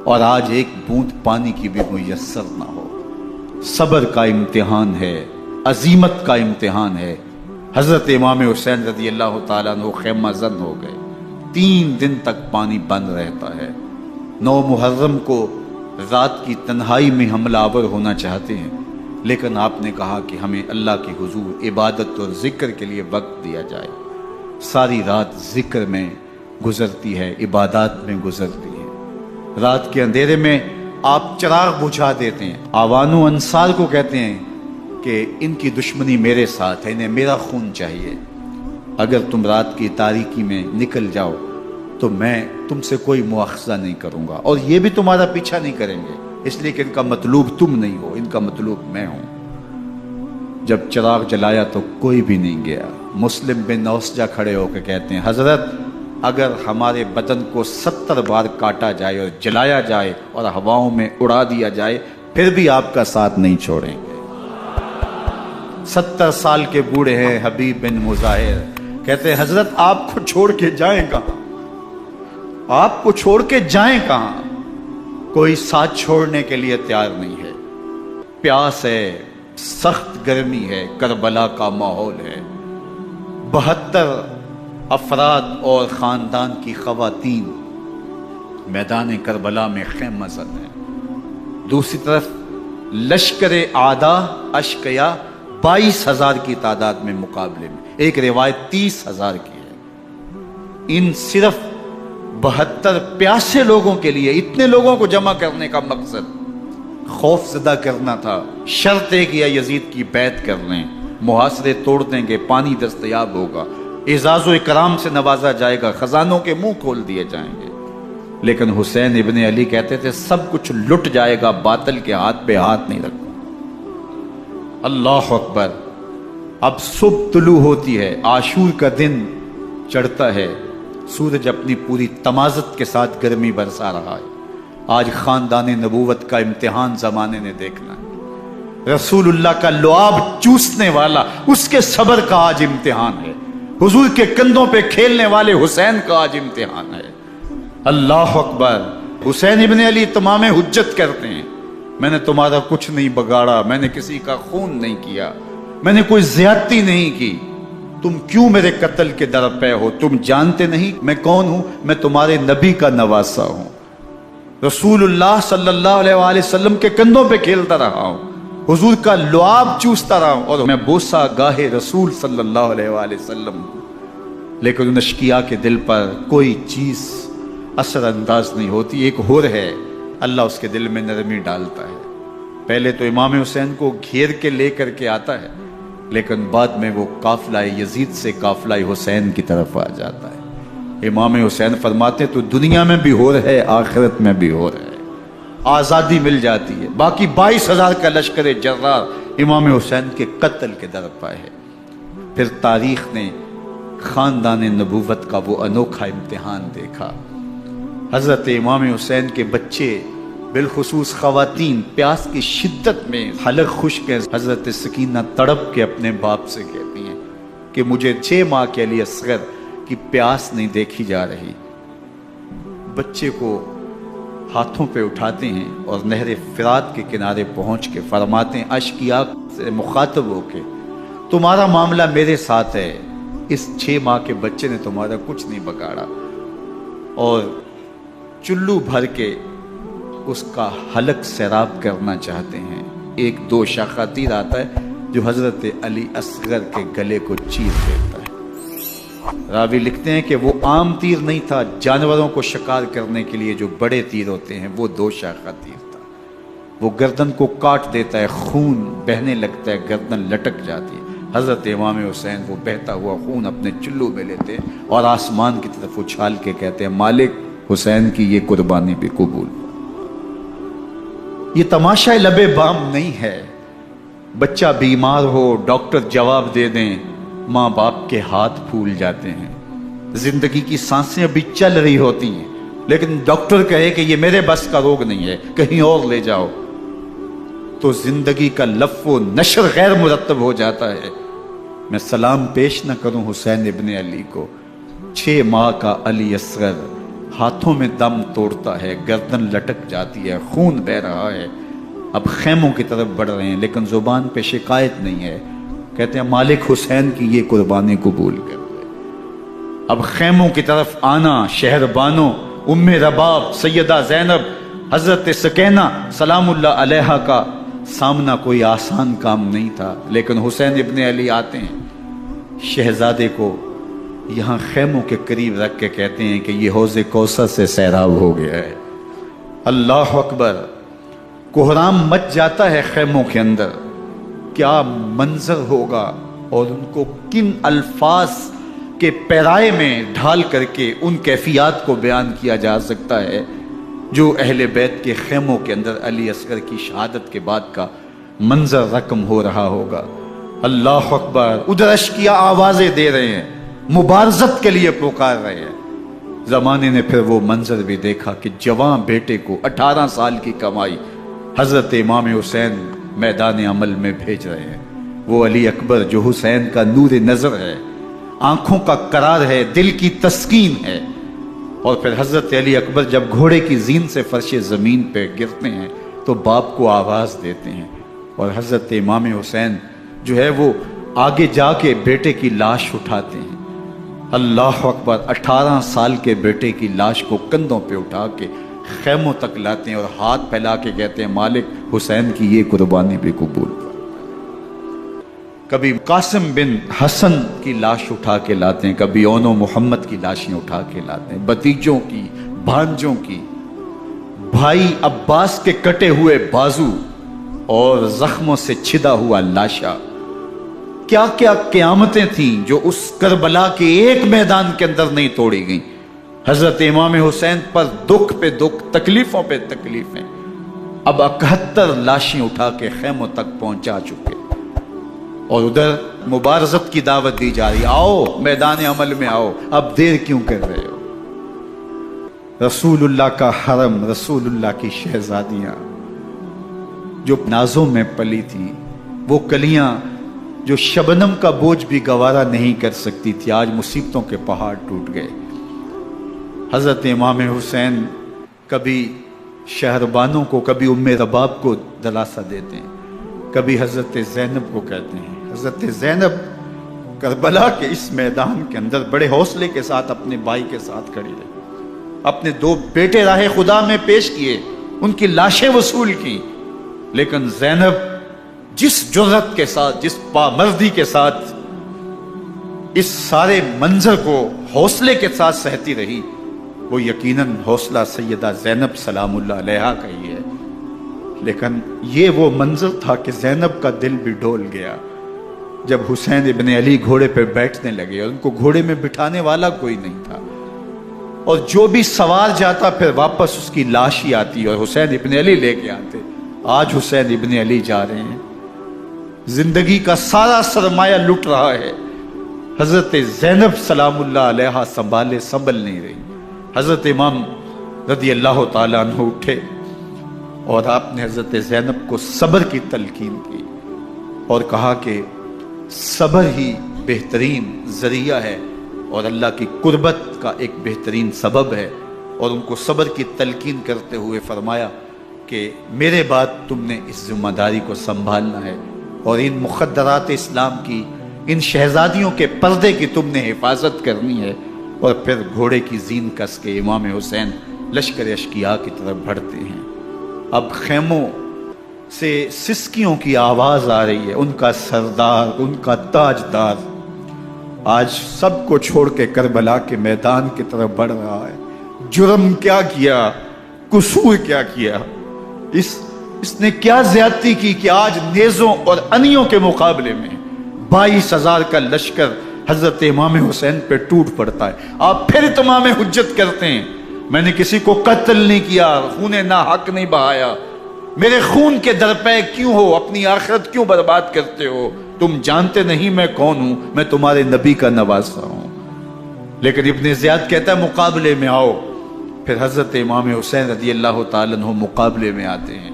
اور آج ایک بوند پانی کی بھی میسر نہ ہو۔ صبر کا امتحان ہے، عزیمت کا امتحان ہے۔ حضرت امام حسین رضی اللہ تعالیٰ عنہ خیمہ زن ہو گئے، 3 دن تک پانی بند رہتا ہے۔ 9 محرم کو رات کی تنہائی میں حملہ آور ہونا چاہتے ہیں، لیکن آپ نے کہا کہ ہمیں اللہ کے حضور عبادت اور ذکر کے لیے وقت دیا جائے۔ ساری رات ذکر میں گزرتی ہے، عبادات میں گزرتی ہے۔ رات کے اندھیرے میں آپ چراغ بجھا دیتے ہیں۔ آوان و انصار کو کہتے ہیں کہ ان کی دشمنی میرے ساتھ ہے، انہیں میرا خون چاہیے۔ اگر تم رات کی تاریکی میں نکل جاؤ تو میں تم سے کوئی مواخذہ نہیں کروں گا، اور یہ بھی تمہارا پیچھا نہیں کریں گے، اس لیے کہ ان کا مطلوب تم نہیں ہو، ان کا مطلوب میں ہوں۔ جب چراغ جلایا تو کوئی بھی نہیں گیا۔ مسلم بن نوسجہ کھڑے ہو کے کہتے ہیں، حضرت اگر ہمارے بدن کو 70 بار کاٹا جائے اور جلایا جائے اور ہواؤں میں اڑا دیا جائے پھر بھی آپ کا ساتھ نہیں چھوڑیں گے۔ 70 سال کے بوڑھے ہیں حبیب بن مظاہر، کہتے ہیں حضرت آپ کو چھوڑ کے جائیں کہاں، آپ کو چھوڑ کے جائیں کہاں؟ کوئی ساتھ چھوڑنے کے لیے تیار نہیں ہے۔ پیاس ہے، سخت گرمی ہے، کربلا کا ماحول ہے۔ 72 افراد اور خاندان کی خواتین میدان کربلا میں خیمہ زن ہیں۔ دوسری طرف لشکر اعداء اشقیا 22,000 کی تعداد میں مقابلے میں، ایک روایت 30,000 کی ہے۔ ان صرف 72 پیاسے لوگوں کے لیے اتنے لوگوں کو جمع کرنے کا مقصد خوف زدہ کرنا تھا۔ شرط ہے کہ یزید کی بیعت کر لیں، محاصرے توڑ دیں گے، پانی دستیاب ہوگا، اعزاز و اکرام سے نوازا جائے گا، خزانوں کے منہ کھول دیے جائیں گے۔ لیکن حسین ابن علی کہتے تھے سب کچھ لٹ جائے گا، باطل کے ہاتھ پہ ہاتھ نہیں رکھو۔ اللہ اکبر۔ اب صبح طلوع ہوتی ہے، عاشور کا دن چڑھتا ہے، سورج اپنی پوری تمازت کے ساتھ گرمی برسا رہا ہے۔ آج خاندان نبوت کا امتحان زمانے نے دیکھنا ہے۔ رسول اللہ کا لعاب چوسنے والا اس کے صبر کا آج امتحان ہے۔ حضور کے کندھوں پہ کھیلنے والے حسین کا آج امتحان ہے۔ اللہ اکبر۔ حسین ابن علی تمام حجت کرتے ہیں، میں نے تمہارا کچھ نہیں بگاڑا، میں نے کسی کا خون نہیں کیا، میں نے کوئی زیادتی نہیں کی، تم کیوں میرے قتل کے در پہ ہو؟ تم جانتے نہیں میں کون ہوں؟ میں تمہارے نبی کا نواسا ہوں، رسول اللہ صلی اللہ علیہ وآلہ وسلم کے کندھوں پہ کھیلتا رہا ہوں، حضور کا لعاب چوستا رہا ہوں، اور میں بوسہ گاہے رسول صلی اللہ علیہ وآلہ وسلم ہوں۔ لیکن ان اشقیاء کے دل پر کوئی چیز اثر انداز نہیں ہوتی۔ ایک ہور ہے، اللہ اس کے دل میں نرمی ڈالتا ہے۔ پہلے تو امام حسین کو گھیر کے لے کر کے آتا ہے، لیکن بعد میں وہ قافلہ یزید سے قافلہ حسین کی طرف آ جاتا ہے۔ امام حسین فرماتے تو دنیا میں بھی ہو رہے، آخرت میں بھی ہو رہے، آزادی مل جاتی ہے۔ باقی 22,000 کا لشکر جرار امام حسین کے قتل کے در پہ ہے۔ پھر تاریخ نے خاندان نبوت کا وہ انوکھا امتحان دیکھا۔ حضرت امام حسین کے بچے بالخصوص خواتین پیاس کی شدت میں حلق خشک ہے۔ حضرت سکینہ تڑپ کے اپنے باپ سے کہتی ہیں کہ مجھے 6 ماہ کے لیے اصغر کی پیاس نہیں دیکھی جا رہی۔ بچے کو ہاتھوں پہ اٹھاتے ہیں اور نہر فرات کے کنارے پہنچ کے فرماتے ہیں اشقیاء سے مخاطب ہو کے، تمہارا معاملہ میرے ساتھ ہے، اس 6 ماہ کے بچے نے تمہارا کچھ نہیں بگاڑا، اور چلو بھر کے اس کا حلق سیراب کرنا چاہتے ہیں۔ ایک 2 شاخہ تیر آتا ہے جو حضرت علی اصغر کے گلے کو چیر دیتا ہے۔ راوی لکھتے ہیں کہ وہ عام تیر نہیں تھا، جانوروں کو شکار کرنے کے لیے جو بڑے تیر ہوتے ہیں وہ 2 شاخہ تیر تھا۔ وہ گردن کو کاٹ دیتا ہے، خون بہنے لگتا ہے، گردن لٹک جاتی ہے۔ حضرت امام حسین وہ بہتا ہوا خون اپنے چلو میں لیتے اور آسمان کی طرف اچھال کے کہتے ہیں مالک حسین کی یہ قربانی بھی قبول۔ یہ تماشا لبے بام نہیں ہے۔ بچہ بیمار ہو، ڈاکٹر جواب دے دیں، ماں باپ کے ہاتھ پھول جاتے ہیں۔ زندگی کی سانسیں ابھی چل رہی ہوتی ہیں، لیکن ڈاکٹر کہے کہ یہ میرے بس کا روگ نہیں ہے، کہیں اور لے جاؤ، تو زندگی کا لف و نشر غیر مرتب ہو جاتا ہے۔ میں سلام پیش نہ کروں حسین ابن علی کو، 6 ماہ کا علی اصغر ہاتھوں میں دم توڑتا ہے، گردن لٹک جاتی ہے، خون بہ رہا ہے، اب خیموں کی طرف بڑھ رہے ہیں لیکن زبان پہ شکایت نہیں ہے، کہتے ہیں مالک حسین کی یہ قربانی قبول کر لے۔ اب خیموں کی طرف آنا، شہر بانو، ام رباب، سیدہ زینب، حضرت سکینہ سلام اللہ علیہا کا سامنا کوئی آسان کام نہیں تھا، لیکن حسین ابن علی آتے ہیں، شہزادے کو یہاں خیموں کے قریب رکھ کے کہتے ہیں کہ یہ حوض کوثر سے سیراب ہو گیا ہے۔ اللہ اکبر، کوہرام مچ جاتا ہے خیموں کے اندر، کیا منظر ہوگا، اور ان کو کن الفاظ کے پیرائے میں ڈھال کر کے ان کیفیات کو بیان کیا جا سکتا ہے جو اہل بیت کے خیموں کے اندر علی اصغر کی شہادت کے بعد کا منظر رقم ہو رہا ہوگا۔ اللہ اکبر، ادھر اشکیا آوازیں دے رہے ہیں، مبارزت کے لیے پکار رہے ہیں۔ زمانے نے پھر وہ منظر بھی دیکھا کہ جوان بیٹے کو 18 سال کی کمائی حضرت امام حسین میدان عمل میں بھیج رہے ہیں۔ وہ علی اکبر جو حسین کا نور نظر ہے، آنکھوں کا قرار ہے، دل کی تسکین ہے۔ اور پھر حضرت علی اکبر جب گھوڑے کی زین سے فرش زمین پہ گرتے ہیں تو باپ کو آواز دیتے ہیں، اور حضرت امام حسین جو ہے وہ آگے جا کے بیٹے کی لاش اٹھاتے ہیں۔ اللہ اکبر، 18 سال کے بیٹے کی لاش کو کندھوں پہ اٹھا کے خیموں تک لاتے ہیں اور ہاتھ پھیلا کے کہتے ہیں مالک حسین کی یہ قربانی بھی قبول کر۔ کبھی قاسم بن حسن کی لاش اٹھا کے لاتے ہیں، کبھی اون و محمد کی لاشیں اٹھا کے لاتے ہیں، بتیجوں کی، بھانجوں کی، بھائی عباس کے کٹے ہوئے بازو اور زخموں سے چھدا ہوا لاشا۔ کیا کیا قیامتیں تھیں جو اس کربلا کے ایک میدان کے اندر نہیں توڑی گئیں۔ حضرت امام حسین پر دکھ پہ دکھ، تکلیفوں پہ تکلیفیں، اب 71 لاشیں اٹھا کے خیموں تک پہنچا چکے، اور ادھر مبارزت کی دعوت دی جا رہی، آؤ میدان عمل میں آؤ، اب دیر کیوں کر رہے ہو۔ رسول اللہ کا حرم، رسول اللہ کی شہزادیاں جو نازوں میں پلی تھی، وہ کلیاں جو شبنم کا بوجھ بھی گوارا نہیں کر سکتی تھی، آج مصیبتوں کے پہاڑ ٹوٹ گئے۔ حضرت امام حسین کبھی شہربانوں کو، کبھی ام رباب کو دلاسا دیتے ہیں، کبھی حضرت زینب کو کہتے ہیں۔ حضرت زینب کربلا کے اس میدان کے اندر بڑے حوصلے کے ساتھ اپنے بھائی کے ساتھ کھڑی رہی، اپنے 2 بیٹے راہ خدا میں پیش کیے، ان کی لاشیں وصول کی، لیکن زینب جس جرأت کے ساتھ، جس پامردی کے ساتھ اس سارے منظر کو حوصلے کے ساتھ سہتی رہی، وہ یقیناً حوصلہ سیدہ زینب سلام اللہ علیہا کا ہی ہے، لیکن یہ وہ منظر تھا کہ زینب کا دل بھی ڈول گیا جب حسین ابن علی گھوڑے پہ بیٹھنے لگے، اور ان کو گھوڑے میں بٹھانے والا کوئی نہیں تھا، اور جو بھی سوار جاتا پھر واپس اس کی لاش ہی آتی اور حسین ابن علی لے کے آتے۔ آج حسین ابن علی جا رہے ہیں، زندگی کا سارا سرمایہ لٹ رہا ہے، حضرت زینب سلام اللہ علیہا سنبھل نہیں رہی۔ حضرت امام رضی اللہ تعالیٰ عنہ اٹھے اور آپ نے حضرت زینب کو صبر کی تلقین کی اور کہا کہ صبر ہی بہترین ذریعہ ہے اور اللہ کی قربت کا ایک بہترین سبب ہے، اور ان کو صبر کی تلقین کرتے ہوئے فرمایا کہ میرے بعد تم نے اس ذمہ داری کو سنبھالنا ہے، اور ان مخدرات اسلام کی، ان شہزادیوں کے پردے کی تم نے حفاظت کرنی ہے۔ اور پھر گھوڑے کی زین کس کے امام حسین لشکر اشکیا کی طرف بڑھتے ہیں۔ اب خیموں سے سسکیوں کی آواز آ رہی ہے، ان کا سردار، ان کا تاجدار آج سب کو چھوڑ کے کربلا کے میدان کی طرف بڑھ رہا ہے۔ جرم کیا کیا، قصور کیا کیا، اس نے کیا زیادتی کی کہ آج نیزوں اور انیوں کے مقابلے میں 22,000 کا لشکر حضرت امام حسین پہ ٹوٹ پڑتا ہے۔ آپ پھر اتمام حجت کرتے ہیں، میں نے کسی کو قتل نہیں کیا، خون ناحق نہیں بہایا، میرے خون کے درپے کیوں ہو، اپنی آخرت کیوں برباد کرتے ہو، تم جانتے نہیں میں کون ہوں، میں تمہارے نبی کا نواسا ہوں۔ لیکن ابن زیاد کہتا ہے مقابلے میں آؤ۔ پھر حضرت امام حسین رضی اللہ تعالیٰ عنہ مقابلے میں آتے ہیں،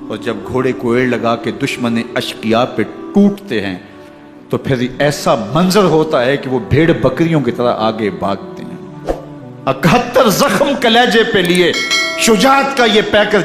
اور جب گھوڑے کو ایڑ لگا کے دشمن اشقیاء پہ ٹوٹتے ہیں تو پھر ایسا منظر ہوتا ہے کہ وہ بھیڑ بکریوں کی طرح آگے بھاگتے ہیں۔ 71 زخم کلیجے پہ لیے شجاعت کا یہ پیکر